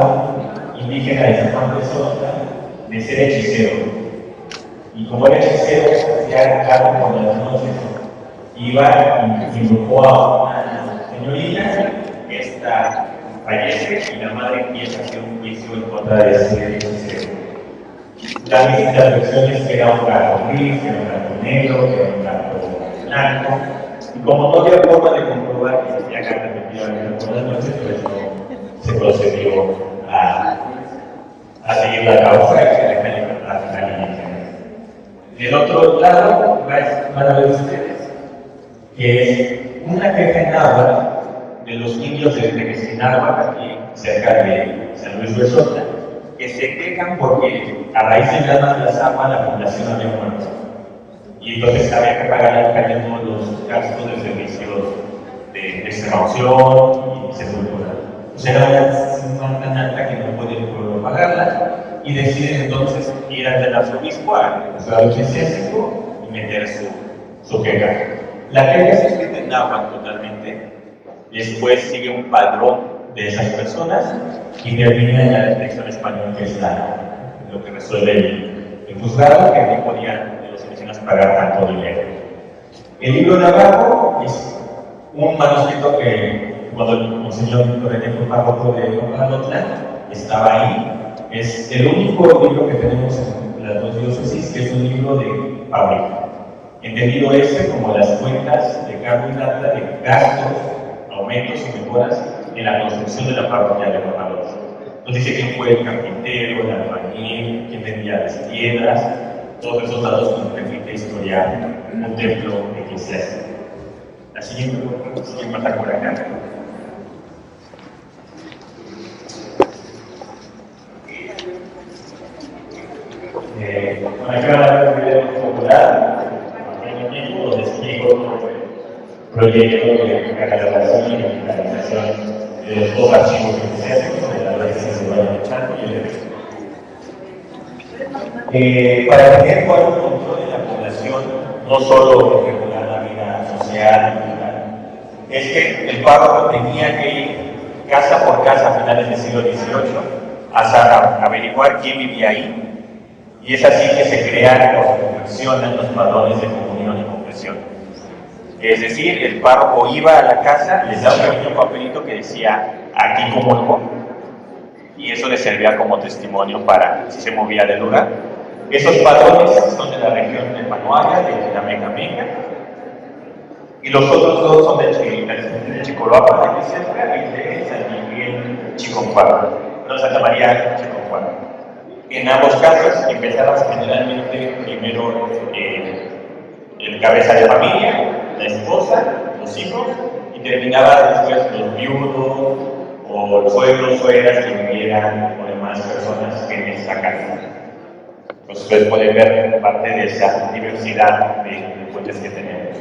un indígena de San Juan de Sosta de ser hechicero. Y como era hechicero, hacía cargo por las noches. Iba y invocó a una señorita, esta fallece y la madre empieza a hacer un juicio en contra de ese hechicero. Las interpretaciones que era un gato gris, que era un gato negro, que era un gato blanco, y como no había forma de comprobar que se había repetido por las noches, pues no se procedió a seguir la causa y se deja libertad a la niña. Del otro lado, van a ver ustedes que es una queja en agua de los indios de Tequesinahuac, aquí cerca de San Luis Huesota, que se quejan porque a raíz del drama de las aguas la población había muerto. Y entonces había que pagar al alcalde todos los gastos de servicios de extremaunción y sepultura. O sea, era una suma tan alta que no puede el pueblo pagarla y deciden entonces ir ante el arzobispo al juzgado eclesiástico y meter su queja. La queja se escribe en náhuatl totalmente. Después sigue un padrón de esas personas y termina en la texto en español, que es lo que resuelve el juzgado, que no podían los indígenas pagar tanto dinero. El libro de abajo es un manuscrito que cuando el monseñor René fue párroco de Ojalotla estaba ahí. Es el único libro que tenemos en las dos diócesis, que es un libro de fábrica. Entendido como las cuentas de cargo y plata de gastos, aumentos y mejoras en la construcción de la parroquia de Ojalotla. Nos dice quién fue el carpintero, el albañil, quién vendía las piedras, todos esos datos con permite historiar un templo eclesiástico. La siguiente, si pasar por acá. Bueno, acá va a haber un video popular, donde explico todo el proyecto de catalogación y digitalización de los dos archivos eclesiásticos de la Diócesis de Valle de Chalco y el para tener buen control de la población, no solo regular la vida social, es que el párroco tenía que ir casa por casa a finales del siglo XVIII hasta averiguar quién vivía ahí. Y es así que se crean o se confeccionan los padrones de comunión y confesión. Es decir, el párroco iba a la casa, les daba un pequeño papelito que decía aquí comulgo, y eso le servía como testimonio para si se movía del lugar. Esos padrones son de la región de Panoaga, de la Meca, y los otros dos son de Chicoloapa, de cerca, y de San Miguel Chiconcuac, no, Santa María Chiconcuac. En ambos casos empezabas generalmente primero el cabeza de familia, la esposa, los hijos, y terminaba después los viudos o los suegros, suegras que vivieran o demás personas en esa casa. Entonces ustedes pueden ver parte de esa diversidad de fuentes que tenemos.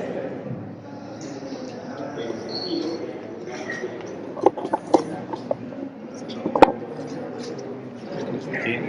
¿Sí?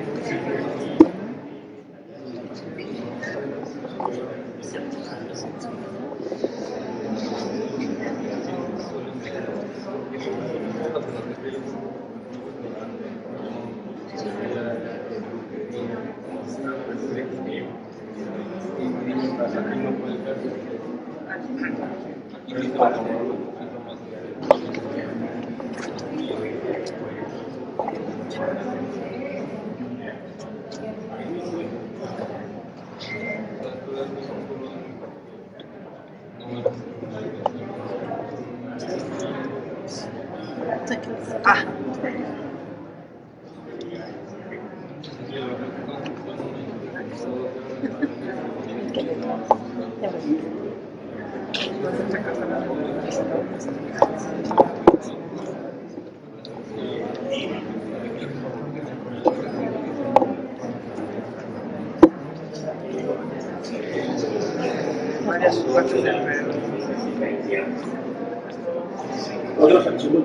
Otros archivos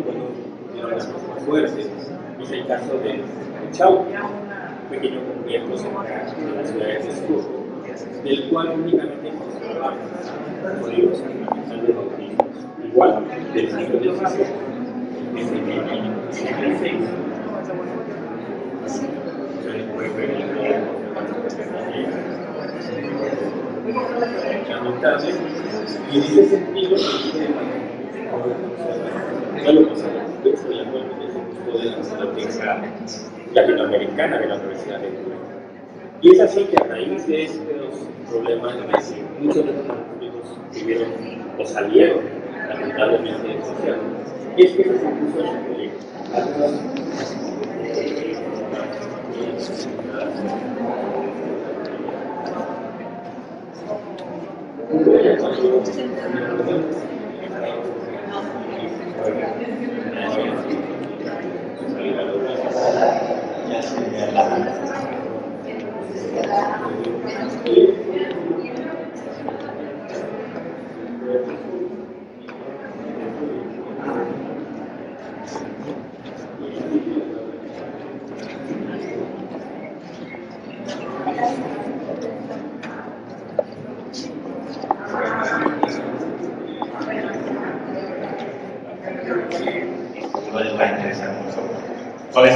más fuertes es el caso de Chau, un pequeño complejo cerca de la ciudad de Texcoco, del cual únicamente conservamos códigos ornamentales de bautismo, igual del siglo XVI, desde el siglo XVI. Y en ese sentido, ya lo pasamos, y actualmente es un curso de la biblioteca latinoamericana de la Universidad de Cuba. Y es así que a raíz de estos problemas, muchos de los manuscritos vivieron o salieron, lamentablemente, de social. Y es que se puso en peligro.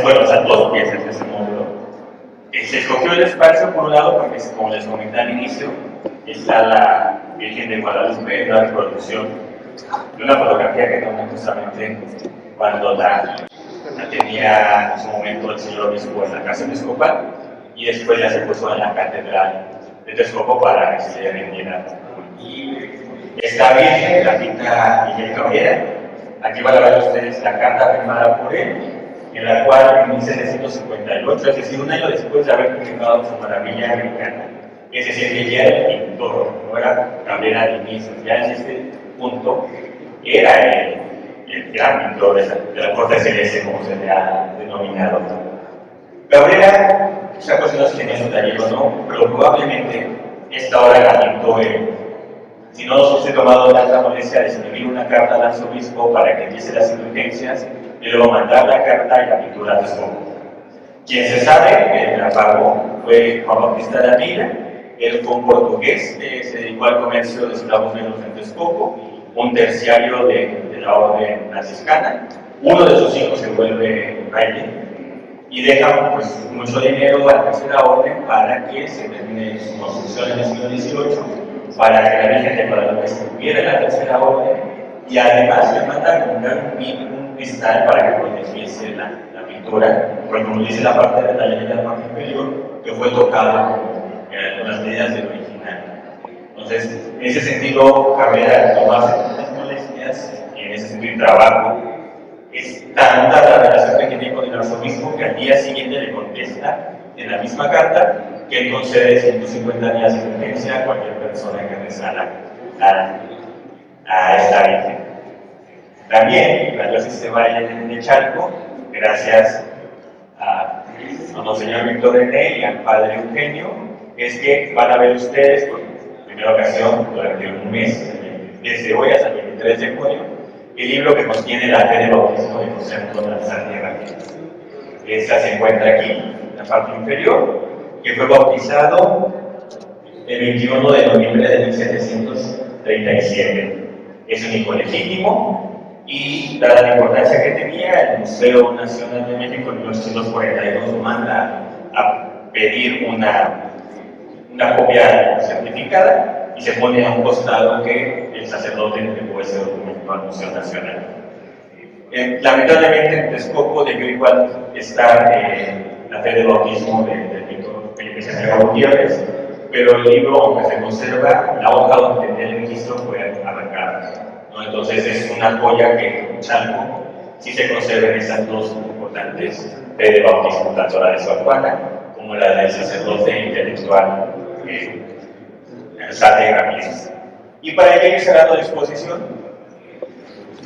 Bueno, o sea, dos piezas de ese módulo. Se escogió el espacio por un lado porque, como les comenté al inicio, está la Virgen de Guadalupe, la reproducción de una fotografía que tomé justamente cuando la tenía en su momento el señor obispo en la casa episcopal, y después ya se puso en la catedral de Texcoco para que se le vendiera. Esta Virgen la pinta Miguel Cabrera. Aquí van a ver ustedes la carta firmada por él, en la cual en 1758, es decir, un año después de haber publicado su maravilla americana, es decir, que ya era el pintor, no era Cabrera al inicio, ya en este punto era el gran pintor de la corte celeste, como se le ha denominado. Cabrera, esa cosa no se tenía su taller o no, pero probablemente esta obra la pintó él. Si no, se ha tomado la molestia de escribir una carta al arzobispo para que diese las indulgencias y luego mandar la carta y la pintura a Texcoco. Quien se sabe que la pagó fue Juan Bautista de Ávila. Él fue un portugués que se dedicó al comercio de esclavos negros en Texcoco, un terciario de la orden franciscana. Uno de sus hijos se vuelve fraile y deja pues, mucho dinero a la tercera orden para que se termine su construcción en el siglo XVIII, para que la Virgen de Guadalupe estuviera en la tercera orden, y además le manda a comprar un cristal para que protegiese la pintura, porque como dice la parte de la ley de la parte inferior, que fue tocada con las medidas del original. Entonces, en ese sentido, Cabrera tomó las molestias, y en ese sentido el trabajo es tanta la relación que tiene con el arzobispo que al día siguiente le contesta en la misma carta que él concede 150 días de indulgencia a cualquier persona que rezara a esta Virgen. También, la diócesis de Valle de Chalco, gracias a Monseñor Víctor René y al Padre Eugenio, es que van a ver ustedes por primera ocasión durante un mes, desde hoy hasta el 23 de junio, el libro que contiene la fe de bautismo de José Antonio Santiago. Esta se encuentra aquí, en la parte inferior, que fue bautizado el 21 de noviembre de 1737. Es un hijo legítimo y, dada la importancia que tenía, el Museo Nacional de México en 1942 manda a pedir una copia certificada y se pone a un costado que el sacerdote entregó ese documento al Museo Nacional. Lamentablemente en Texcoco debió igual estar la fe de bautismo del pintor Felipe Santiago Gutiérrez, pero el libro, aunque se conserva, la hoja donde tenía el registro fue arrancada, ¿no? Entonces es una joya que en Chalco sí se conservan esas dos importantes fe de bautismo, tanto la de Sor Juana como la del sacerdote intelectual Sate Ramírez. Y para ir cerrando la exposición,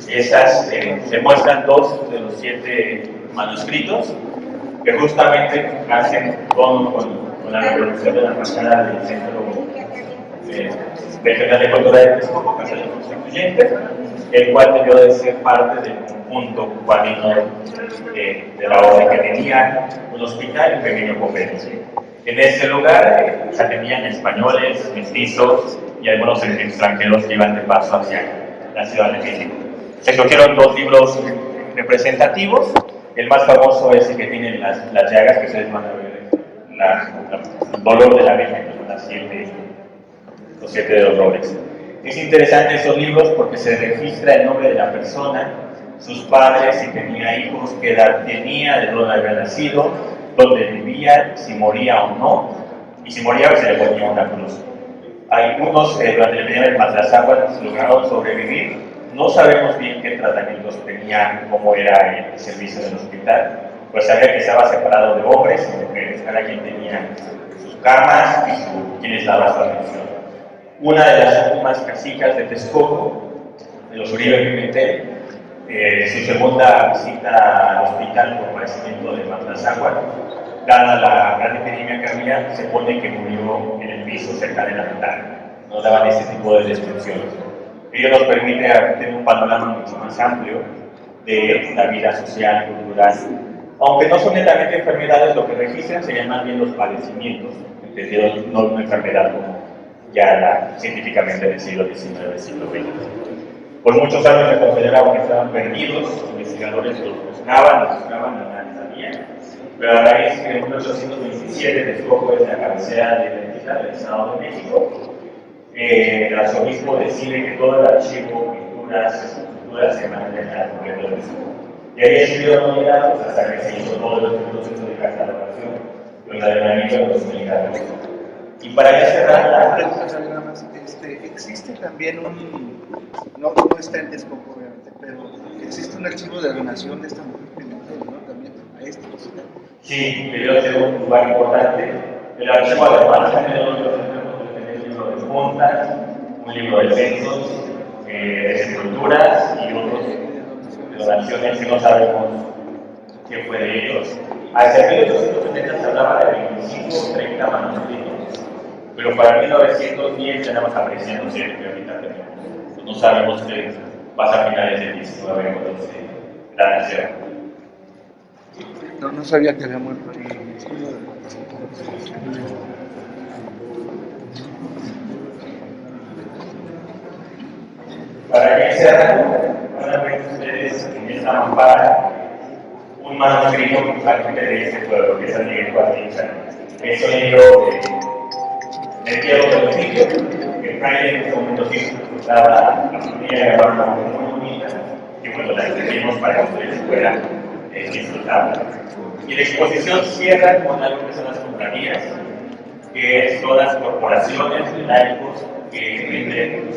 estas se muestran dos de los 7 manuscritos que justamente hacen con la reproducción de la fachada del Centro Regional de Cultura de Texcoco, Casa de los Constituyentes, el cual debió de ser parte del conjunto cuadrino de la orden, que tenía un hospital y un pequeño convento. En este lugar se atendían españoles, mestizos y algunos extranjeros que iban de paso hacia la Ciudad de México. Se escogieron 2 libros representativos. El más famoso es el que tiene las llagas, que ustedes van a ver, el dolor de la Virgen, que son los 7 dolores. Es interesante esos libros porque se registra el nombre de la persona, sus padres, si tenía hijos, qué edad tenía, de dónde había nacido, dónde vivía, si moría o no, y si moría pues se le ponía una cruz. Algunos durante la epidemia de Mazazáhuatl lograron sobrevivir. No sabemos bien qué tratamientos tenía, cómo era el servicio del hospital, pues sabía que estaba separado de hombres y mujeres, cada quien tenía sus camas y quien les daba su atención. Una de las últimas casitas de Texcoco, de los Uribe Pimentel, su segunda visita al hospital por padecimiento de Matlazagua. Dada la gran epidemia que había, se pone que murió en el piso cerca de la ventana. Nos daban ese tipo de descripciones. Ello nos permite tener un panorama mucho más amplio de la vida social y cultural. Aunque no son netamente enfermedades, lo que registran serían más bien los padecimientos, entendidos no una enfermedad como ya la, científicamente del siglo XIX, siglo XX. Por muchos años se consideraban que estaban perdidos, los investigadores los buscaban, y nadie sabía. Pero a raíz que en 1827 Texcoco es la cabecera de la entidad del Estado de México, el arzobispo decide que todo el archivo, pinturas, esculturas se manden al Congreso de Texcoco. Y ahí estuvieron nominados hasta que se hizo todo el proceso de catalogación y ordenamiento de los militares. Y para ya cerrar nada más, existe también no está en Texcoco obviamente, pero existe un archivo de donación de esta mujer Pimentel, ¿no? También a esta ciudad. Sí, debió ser un lugar importante. El archivo además tiene un libro de juntas, un libro de censos, de esculturas y otros de donaciones que no sabemos qué fue de ellos. Hacia 1870 se hablaba de 25 o 30 manuscritos, pero para 1910 ya nada más apreciándose que ahorita tenemos. No sabemos qué pasa a finales del 19 cuando se da la cera. No sabía que había muerto ahí. Para que cerrar, van a ver ustedes en esta mampara un manuscrito justamente de este pueblo, que es San Miguel Guatincha. Es un libro de Diego de los Sitios, que trae en este momento sí disfrutada la familia de la barba muy bonita, y bueno, la escribimos para que ustedes puedan disfrutarla. Y la exposición cierra con algo que son las cofradías, que son las corporaciones de laicos que rinden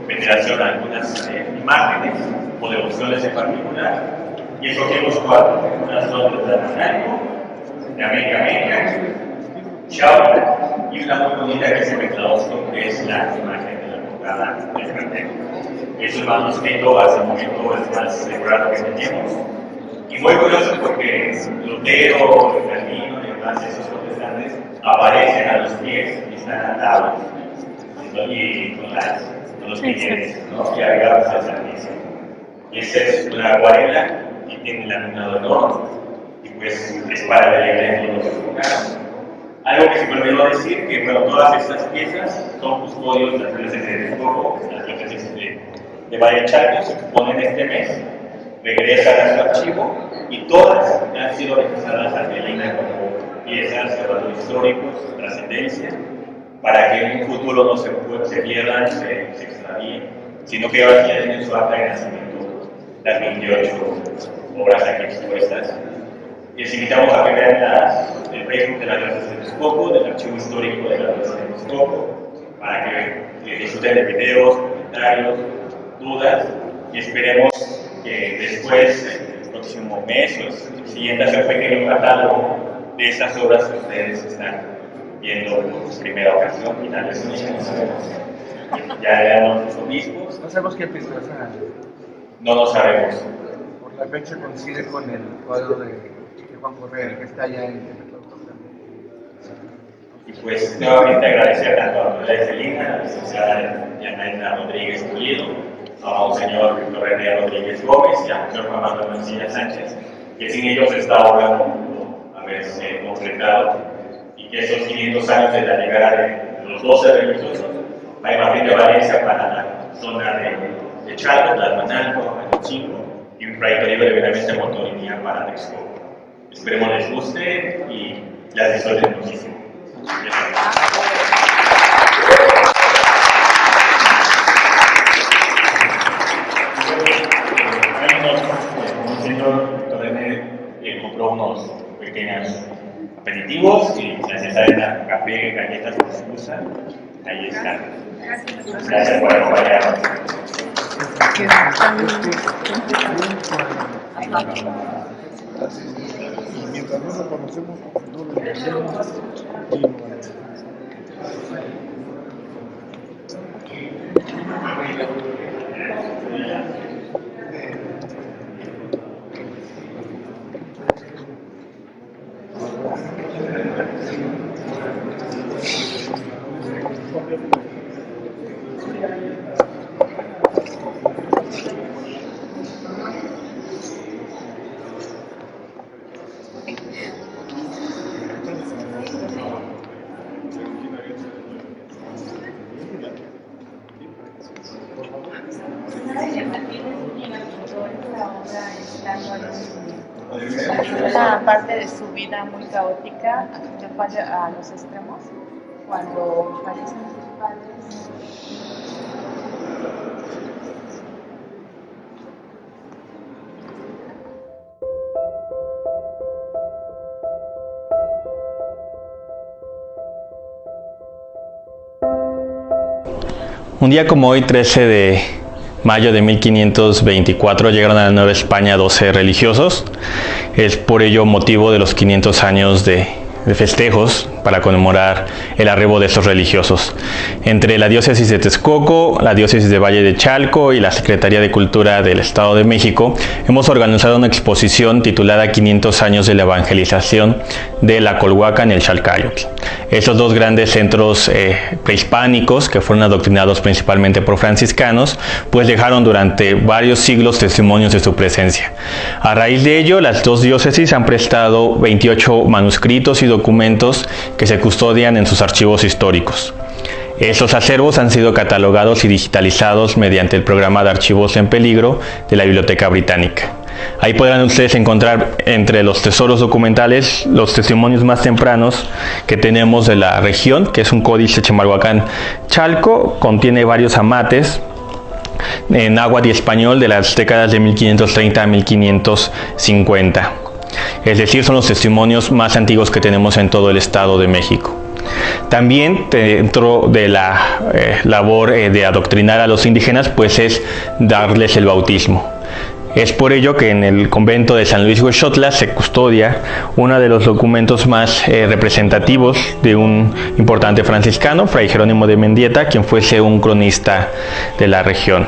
veneración a algunas imágenes o devociones en particular. Y escogimos 4, unas son de Atlántico, de América, Chau, y una muy bonita que se me claustro, que es la imagen de la portada del cartel. Es un manuscrito hasta el momento es más decorado que tenemos. Y muy curioso porque Lutero, Calvino y demás, esos protestantes, aparecen a los pies y están atados. Y con los piquetes, ¿no? Y agregados al servicio. Y esta es una acuarela y tiene laminado de oro. Y pues es para la iglesia de los mexicanos. Algo que se me olvidó decir, que bueno, todas estas piezas son custodios de las iglesias de Texcoco, las iglesias de Valle Chalco, se exponen este mes, regresan a su archivo y todas han sido registradas ante el INAH como piezas de valor histórico, trascendencia, para que en un futuro no se pierdan, se extravíen, sino que ahora ya tienen su acta de nacimiento las 28 obras aquí expuestas. Les invitamos a que vean el Facebook de la Iglesia de Texcoco, del archivo histórico de la Iglesia de Texcoco, para que disfruten de videos, comentarios, dudas, y esperemos que después, el próximo mes o el siguiente, hacer un pequeño catálogo de estas obras que ustedes están viendo por primera ocasión y tal vez no sabemos. Ya leamos los obispos. No sabemos qué piezas. No lo sabemos. Por la fecha coincide con el cuadro de Juan Correa, que está allá en y pues nuevamente agradecer tanto a la autoridad de Lina, a la licenciada Yanaina Rodríguez Pulido, a Monseñor Víctor René Rodríguez Gómez y a Monseñor Juan Manuel Mancilla Sánchez, que sin ellos esta obra no pudo haberse concretado y que esos 500 años de la llegada de los 12 religiosos, la imagen de Valencia para la zona de Chalco, Tlalmanalco, Ayotzingo y un proyecto libre de Benavente Motorinía para Texcoco. Esperemos les guste y las disfruten muchísimo. Un señor Víctor René compró unos pequeños aperitivos y gracias a esta café, galletas que se usan, ahí están. Gracias por acompañarnos. Y mientras no lo conocemos, no lo entendemos. Una parte de su vida muy caótica que falla a los extremos cuando fallecen sus padres. Un día como hoy, 13 de mayo de 1524, llegaron a la Nueva España 12 religiosos. Es por ello motivo de los 500 años de festejos para conmemorar el arribo de estos religiosos. Entre la diócesis de Texcoco, la diócesis de Valle de Chalco y la Secretaría de Cultura del Estado de México hemos organizado una exposición titulada 500 años de la evangelización de la Colhuacan y el Chalcayotl. Estos dos grandes centros prehispánicos que fueron adoctrinados principalmente por franciscanos, pues dejaron durante varios siglos testimonios de su presencia. A raíz de ello, las dos diócesis han prestado 28 manuscritos y documentos que se custodian en sus archivos históricos. Estos acervos han sido catalogados y digitalizados mediante el programa de archivos en peligro de la Biblioteca Británica. Ahí podrán ustedes encontrar entre los tesoros documentales los testimonios más tempranos que tenemos de la región, que es un códice Chimalhuacán-Chalco, contiene varios amates en náhuatl y español de las décadas de 1530 a 1550. Es decir, son los testimonios más antiguos que tenemos en todo el Estado de México. También dentro de la labor de adoctrinar a los indígenas, pues es darles el bautismo. Es por ello que en el convento de San Luis Huexotla se custodia uno de los documentos más representativos de un importante franciscano, Fray Jerónimo de Mendieta, quien fuese un cronista de la región.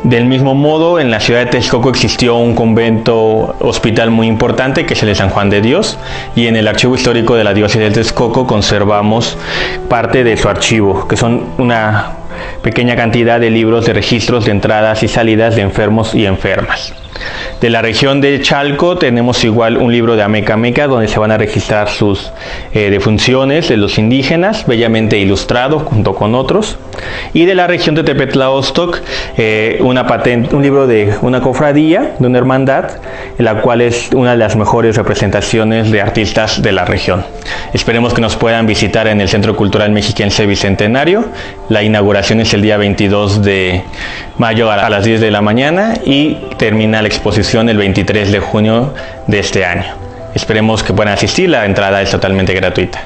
Del mismo modo, en la ciudad de Texcoco existió un convento hospital muy importante, que es el de San Juan de Dios, y en el archivo histórico de la diócesis de Texcoco conservamos parte de su archivo, que son una pequeña cantidad de libros de registros de entradas y salidas de enfermos y enfermas. De la región de Chalco tenemos igual un libro de Ameca Meca, donde se van a registrar sus defunciones de los indígenas, bellamente ilustrado junto con otros. Y de la región de Tepetlaostoc, un libro de una cofradía, de una hermandad, la cual es una de las mejores representaciones de artistas de la región. Esperemos que nos puedan visitar en el Centro Cultural Mexiquense Bicentenario. La inauguración es el día 22 de mayo a las 10 de la mañana y termina la exposición el 23 de junio de este año. Esperemos que puedan asistir, la entrada es totalmente gratuita.